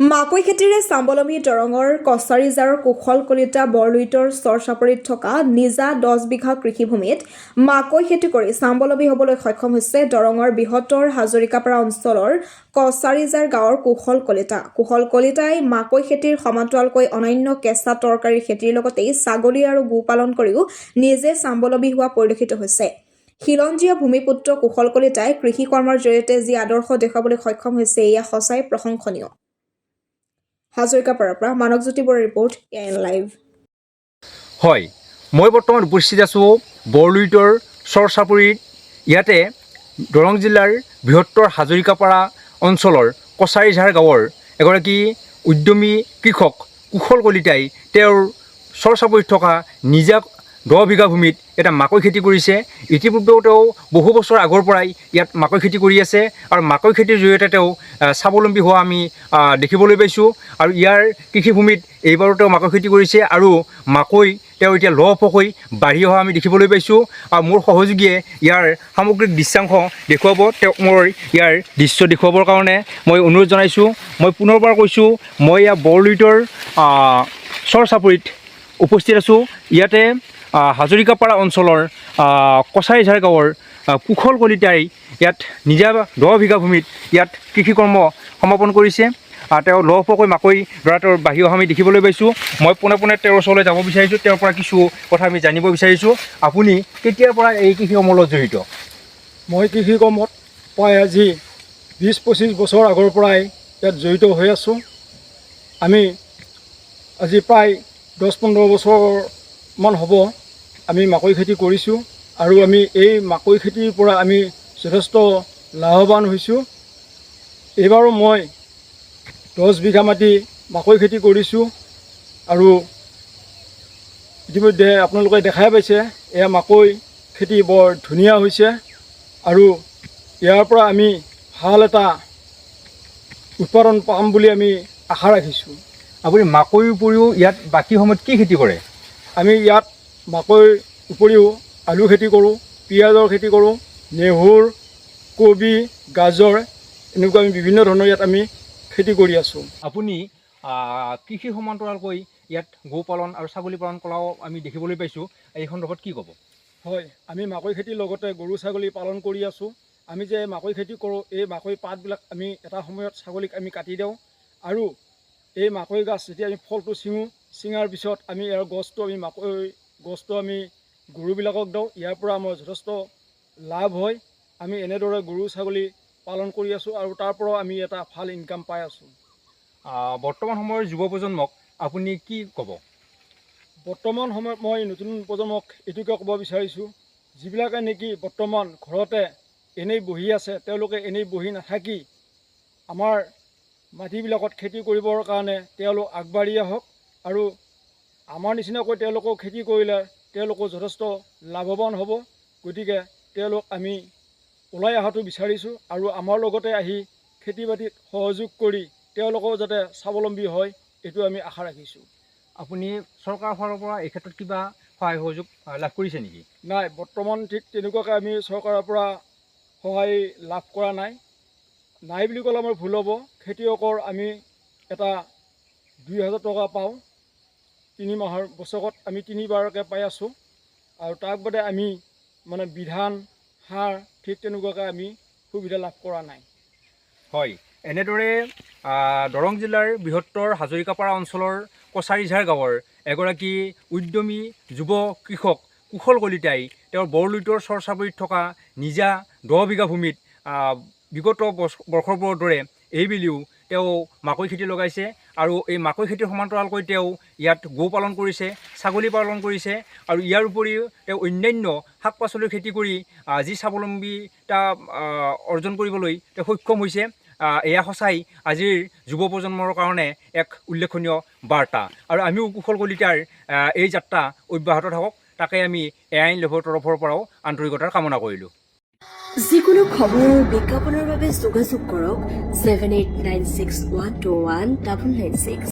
মাকৈ খেতিৰে স্বাৱলম্বী দৰঙৰ কছাৰীজাৰৰ কুশল কলিতা বৰলুইতৰ চৰচাপৰিত থকা নিজা 10 বিঘা কৃষিভূমিত মাকৈ খেতি কৰি স্বাৱলম্বী হ'বলৈ সক্ষম হৈছে দৰঙৰ বৃহত্তৰ হাজৰিকাপাৰা অঞ্চলৰ কছাৰীজাৰ গাঁৱৰ কুশল কলিতা। কুশল কলিতাই মাকৈ খেতিৰ সমান্তৰালকৈ অন্যান্য কেঁচা তৰকাৰীৰ খেতিৰ লগতে ছাগলী আৰু গো পালন কৰিও নিজে স্বাৱলম্বী হোৱা পৰিলক্ষিত হৈছে। খিলঞ্জীয়া ভূমিপুত্ৰ কুশল কলিতাই কৃষি কৰ্মৰ জৰিয়তে যি আদৰ্শ দেখুৱাবলৈ সক্ষম হৈছে এয়া সঁচাই প্ৰশংসনীয়। হাজৰিকাপাৰাৰ পৰা মানৱজ্যোতি বৰাৰ ৰিপৰ্ট AIN লাইভ। হয়, মই বৰ্তমান উপস্থিত আছোঁ বৰলুইতৰ চৰচাপৰিত। ইয়াতে দৰং জিলাৰ বৃহত্তৰ হাজৰিকাপাৰা অঞ্চলৰ কছাৰীঝাৰ গাঁৱৰ এগৰাকী উদ্যমী কৃষক কুশল কলিতাই তেওঁৰ চৰচাপৰিত থকা নিজা 10 বিঘা ভূমিত এটা মাকৈ খেতি কৰিছে। ইতিপূৰ্বেও তেওঁ বহু বছৰ আগৰ পৰাই ইয়াত মাকৈ খেতি কৰি আছে আৰু মাকৈ খেতিৰ জৰিয়তে তেওঁ স্বাৱলম্বী হোৱা আমি দেখিবলৈ পাইছোঁ। আৰু ইয়াৰ কৃষিভূমিত এইবাৰো তেওঁ মাকৈ খেতি কৰিছে আৰু মাকৈ তেওঁ এতিয়া লহপহকৈ বাঢ়ি অহা আমি দেখিবলৈ পাইছোঁ। আৰু মোৰ সহযোগীয়ে ইয়াৰ সামগ্ৰিক দৃশ্যাংশ দেখুৱাব। তেওঁক মই ইয়াৰ দৃশ্য দেখুৱাবৰ কাৰণে মই অনুৰোধ জনাইছোঁ। মই পুনৰবাৰ কৈছোঁ, মই ইয়াৰ বৰলুইতৰ চৰচাপৰিত উপস্থিত আছোঁ। ইয়াতে হাজৰিকাপাৰা অঞ্চলৰ কছাৰীঝাৰ গাঁৱৰ কুশল কলিতাই ইয়াত নিজা 10 বিঘা ভূমিত ইয়াত কৃষিকৰ্ম সমাপন কৰিছে। তেওঁ লহপহকৈ মাকৈ দৰাটোৰ বাঢ়ি অহা আমি দেখিবলৈ পাইছোঁ। মই পোনে পোনে তেওঁৰ ওচৰলৈ যাব বিচাৰিছোঁ, তেওঁৰ পৰা কিছু কথা আমি জানিব বিচাৰিছোঁ। আপুনি কেতিয়াৰ পৰা এই কৃষি কৰ্মৰ লগত জড়িত? মই কৃষি কৰ্মত প্ৰায় আজি 20-25 বছৰ আগৰ পৰাই ইয়াত জড়িত হৈ আছোঁ। আমি আজি প্ৰায় 10-15 বছৰমান হ'ব আমি মাকৈ খেতি কৰিছোঁ আৰু আমি এই মাকৈ খেতিৰ পৰা আমি যথেষ্ট লাভৱান হৈছোঁ। এইবাৰো মই 10 বিঘা মাটি মাকৈ খেতি কৰিছোঁ আৰু ইতিমধ্যে আপোনালোকে দেখাই পাইছে এয়া মাকৈ খেতি বৰ ধুনীয়া হৈছে আৰু ইয়াৰ পৰা আমি ভাল এটা উৎপাদন পাম বুলি আমি আশা ৰাখিছোঁ। আপুনি মাকৈৰ উপৰিও ইয়াত বাকী সময়ত কি খেতি কৰে? আমি ইয়াত মাকৈৰ উপৰিও আলু খেতি কৰোঁ, পিঁয়াজৰ খেতি কৰোঁ, নেহুৰ, কবি, গাজৰ, এনেকুৱা আমি বিভিন্ন ধৰণৰ ইয়াত আমি খেতি কৰি আছোঁ। আপুনি কৃষি সমান্তৰালকৈ ইয়াত গো পালন আৰু ছাগলী পালন কৰাও আমি দেখিবলৈ পাইছোঁ। এই সন্দৰ্ভত কি ক'ব? হয়, আমি মাকৈ খেতিৰ লগতে গৰু ছাগলী পালন কৰি আছোঁ। আমি যে মাকৈ খেতি কৰোঁ, এই মাকৈ পাতবিলাক আমি এটা সময়ত ছাগলীক আমি কাটি দিওঁ আৰু এই মাকৈ গাছ যেতিয়া আমি ফলটো ছিঙাৰ পিছত আমি ইয়াৰ গছটো আমি গৰুবিলাকক দিওঁ। ইয়াৰ পৰা আমাৰ যথেষ্ট লাভ হয়। আমি এনেদৰে গৰু ছাগলী পালন কৰি আছোঁ আৰু তাৰ পৰাও আমি এটা ভাল ইনকাম পাই আছোঁ। বৰ্তমান সময়ৰ যুৱ প্ৰজন্মক আপুনি কি ক'ব? বৰ্তমান সময়ত মই নতুন প্ৰজন্মক এইটোকে ক'ব বিচাৰিছোঁ, যিবিলাকে নেকি বৰ্তমান ঘৰতে এনেই বহি আছে, তেওঁলোকে এনেই বহি নাথাকি আমাৰ মাটিবিলাকত খেতি কৰিবৰ কাৰণে তেওঁলোক আগবাঢ়ি আহক আৰু আমাৰ নিচিনাকৈ তেওঁলোকেও খেতি কৰিলে তেওঁলোকো যথেষ্ট লাভৱান হ'ব। গতিকে তেওঁলোক আমি ওলাই অহাটো বিচাৰিছোঁ আৰু আমাৰ লগতে আহি খেতি বাতিত সহযোগ কৰি তেওঁলোকেও যাতে স্বাৱলম্বী হয় এইটো আমি আশা ৰাখিছোঁ। আপুনি চৰকাৰৰ ফালৰ পৰা এই ক্ষেত্ৰত কিবা সহায় সহযোগ লাভ কৰিছে নেকি? নাই, বৰ্তমান ঠিক তেনেকুৱাকৈ আমি চৰকাৰৰ পৰা সহায় লাভ কৰা নাই বুলি ক'লে আমাৰ ভুল হ'ব। খেতিয়কৰ আমি এটা 2000 টকা পাওঁ, 3 মাহৰ বছৰত আমি 3বাৰকৈ পাই আছোঁ আৰু তাৰ বাদে আমি মানে বিধান সাৰ ঠিক তেনেকুৱাকৈ আমি সুবিধা লাভ কৰা নাই। হয়, এনেদৰে দৰং জিলাৰ বৃহত্তৰ হাজৰিকাপাৰা অঞ্চলৰ কছাৰীঝাৰ গাঁৱৰ এগৰাকী উদ্যমী যুৱ কৃষক কুশল কলিতাই তেওঁৰ বৰলুইতৰ চৰচাপৰিত থকা নিজা 10 বিঘা ভূমিত বিগত বৰ্ষবোৰৰ দৰে এইবেলিও তেওঁ মাকৈ খেতি লগাইছে আৰু এই মাকৈ খেতিৰ সমান্তৰালকৈ তেওঁ ইয়াত গো পালন কৰিছে, ছাগলী পালন কৰিছে আৰু ইয়াৰ উপৰিও তেওঁ অন্যান্য শাক পাচলিৰ খেতি কৰি যি স্বাৱলম্বিতা অৰ্জন কৰিবলৈ তেওঁ সক্ষম হৈছে। এয়া সঁচাই আজিৰ যুৱ প্ৰজন্মৰ কাৰণে এক উল্লেখনীয় বাৰ্তা আৰু আমিও কুশল কলিতাৰ এই যাত্ৰা অব্যাহত থাকক, তাকে আমি AIN লাইভৰ তৰফৰ পৰাও আন্তৰিকতাৰ কামনা কৰিলোঁ। যিকোনো খবৰ আৰু বিজ্ঞাপনৰ বাবে যোগাযোগ কৰক 7896121996।